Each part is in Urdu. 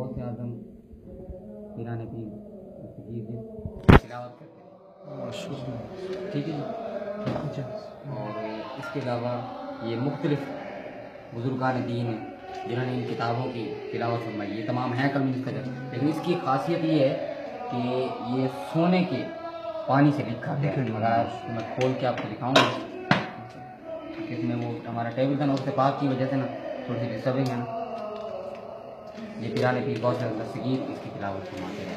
غوث اعظم پیران پیر تلاوت کرتے ہیں، ٹھیک ہے جی. اور اس کے علاوہ یہ مختلف بزرگان دین جنہوں نے ان کتابوں کی تلاوت فرمائی، یہ تمام ہیں کل اس کا جب، لیکن اس کی خاصیت یہ ہے کہ یہ سونے کے پانی سے لکھا گیا ہے. اگر میں کھول کے آپ کو دکھاؤں گا، اس میں وہ ہمارا ٹیبل تھا نا، اس سے پاک کی وجہ سے نا تھوڑی سی ڈسٹربنگ ہے نا. یہ پیران پیر غوث دستگیر اس کی تلاوت فرماتے ہیں.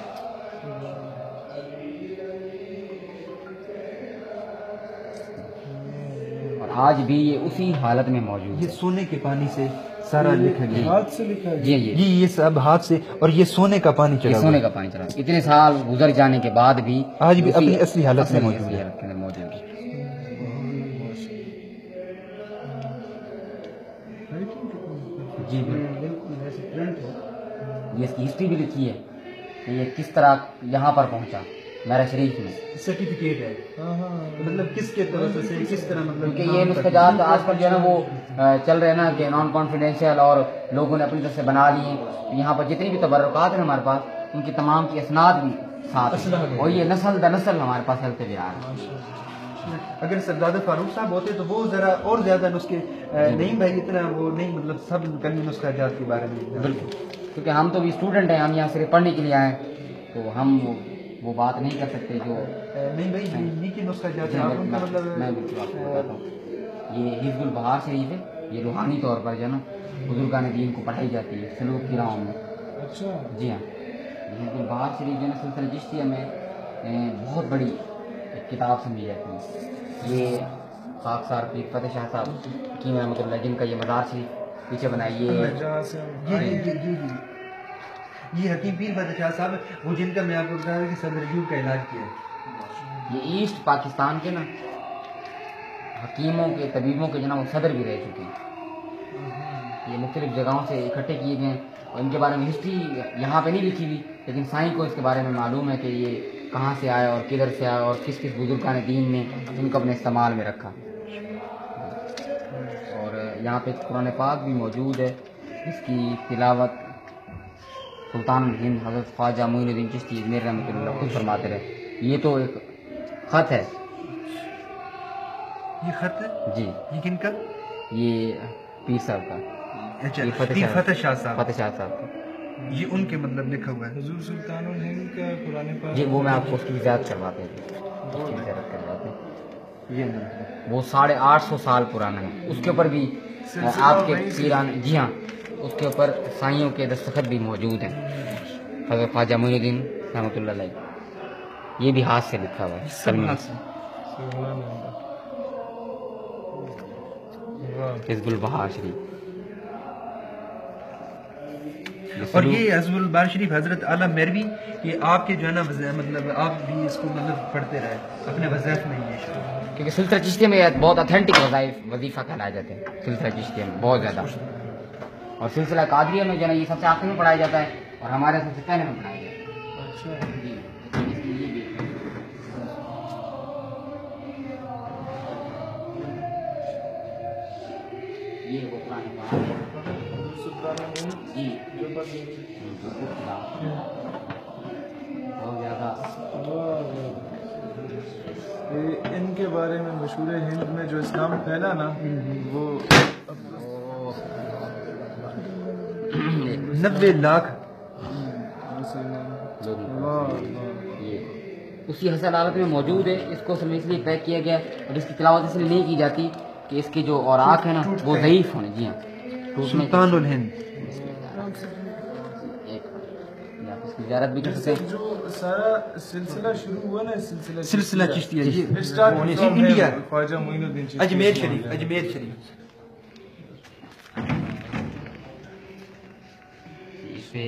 اور آج بھی یہ اسی حالت میں موجود یہ ہے. سونے کے پانی سے سارا لکھا گیا، ہاتھ سے لکھا ہے. جی یہ سب ہاتھ سے، اور یہ سونے کا پانی یہ چلا سونے کا پانی چلا، اتنے سال گزر جانے کے بعد بھی آج بھی اسی اپنی اصلی حالت میں اصلی موجود ہے. حالت کے اندر موجود ہے. جی بالکل ایسے پرنٹ ہے. یہ اس کی ہسٹری بھی لکھی ہے کہ یہ کس طرح یہاں پر پہنچا میرا شریف میں. سرٹیفکیٹ ہے، مطلب کس کے طرف سے کس طرح، مطلب کیونکہ یہ نسخجات آج کل جو ہے نا وہ چل رہے ہیں نا کہ نان کانفیڈینشیل، اور لوگوں نے اپنی طرف سے بنا لیے ہیں. یہاں پر جتنی بھی تبرکات ہیں ہمارے پاس، ان کی تمام کی اسناد بھی ساتھ ہیں، اور یہ نسل در نسل ہمارے پاس چلتے بھی آ رہے ہیں. اگر سرداد فاروق صاحب ہوتے تو وہ ذرا اور زیادہ نسخے نہیں بھائی، اتنا وہ نہیں، مطلب سب کلمی نسخہ جات کے بارے میں. بالکل، کیونکہ ہم تو بھی اسٹوڈنٹ ہیں، ہم یہاں صرف پڑھنے کے لیے آئے ہیں، تو ہم وہ بات نہیں کر سکتے جو نہیں بھائی، یہ کی نسخہ جات ہے آپ ان کا، مطلب میں بالکل آپ کو بتاتا ہوں. یہ حزب البہار شریف ہے، یہ روحانی طور پر جو ہے نا بزرگان دین کو پڑھائی جاتی ہے سلوک کی راہوں میں. اچھا. جی ہاں، یہ حزب البہار شریف جو ہے نا سلسلہ چشتیہ میں بہت بڑی ایک کتاب سمجھی جاتی ہے. یہ خاکسار پیر فتح شاہ صاحب حکیم رحمۃ اللہ جن کا یہ مزار شریف پیچھے بنائیے. جہاں سے یہ حکیم پیر فتح شاہ صاحب، وہ جن کا میں آپ کو بتا رہا کہ صدر ایوب کا علاج کیا ہے. یہ ایسٹ پاکستان کے نا حکیموں کے طبیبوں کے جو نا وہ صدر بھی رہ چکے ہیں. یہ مختلف جگہوں سے اکٹھے کیے گئے ہیں، اور ان کے بارے میں ہسٹری یہاں پہ نہیں لکھی ہوئی، لیکن سائیں کو اس کے بارے میں معلوم ہے کہ یہ کہاں سے آیا اور کدھر سے آیا، اور کس کس بزرگان دین نے ان کو اپنے استعمال میں رکھا. اور یہاں پہ قرآن پاک بھی موجود ہے، اس کی تلاوت سلطان الہند حضرت خواجہ معین الدین چشتی اجمیر رحمۃ اللہ خود فرماتے رہے. یہ تو ایک خط ہے. یہ خط جی، یہ کن کا؟ یہ پیر صاحب کا. اچھا، یہ پیر فتح شاہ صاحب، فتح شاہ صاحب کا. یہ ان کے مطلب لکھا ہوا ہے. حضور سلطان الہند کا قرآن پاک. جی وہ میں آپ کو اس کی وضاحت کرواتے ہیں، اس کی وضاحت کرواتے ہیں. یہ وہ 850 سال پرانا ہے. اس کے اوپر بھی آپ کے پیران، جی ہاں، اس کے اوپر سائیوں کے دستخط بھی موجود ہیں، حضرت خواجہ معین الدین رحمۃ اللہ علیہ. یہ بھی ہاتھ سے لکھا ہوا ہے. سب ہاتھ سے. سبحان اللہ. حزب البہار شریف. اور یہ حزب البہار شریف حضرت اعلیٰ میروی، یہ آپ کے جو ہے نا مطلب آپ بھی اس کو مطلب پڑھتے رہے اپنے وظائف میں. یہ کیونکہ سلسلہ چشتیہ میں بہت اتھینٹک وظیفہ کہلائے جاتے ہیں سلسلہ چشتیہ میں بہت زیادہ. اور سلسلہ قادریہ میں جو ہے نا یہ سب سے آخر میں پڑھایا جاتا ہے، اور ہمارے سب سے پہلے میں پڑھایا جاتا ہے. اچھا. جی، اس لیے یہ بھی یہ وہ قرآن پاک ہے. جی بہت زیادہ. ان کے بارے میں مشہور ہند میں جو اسلام پھیلا نا، وہ 90 لاکھ یہ اسی حسن حالت میں موجود ہے. اس کو اصل میں اس لیے پیک کیا گیا، اور اس کی تلاوت اس لیے نہیں کی جاتی کہ اس کے جو اوراق ہیں نا وہ ضعیف ہونے. جی ہاں، سلطان الہند. اس کی زیارت بھی کر سکتے ہیں. جو سارا سلسلہ شروع ہوا نا، سلسلہ چشتیہ جی انڈیا، خواجہ معین الدین چشتی اجمیر شریف. اجمیر شریف اس پہ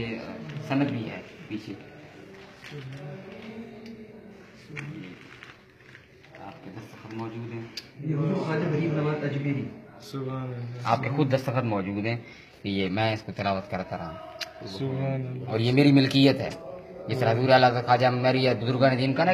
سند بھی ہے پیچھے. آپ کے دستخط موجود ہیں، یہ حضور خواجہ غریب نواز اجمیری. سبحان اللہ. آپ کے خود دستخط موجود ہیں کہ یہ میں اس کو تلاوت کرتا رہا ہوں، سبحان اللہ. اور یہ میری ملکیت ہے. جس طرح حضور اعلیٰ خواجہ میری بزرگان دین کا نا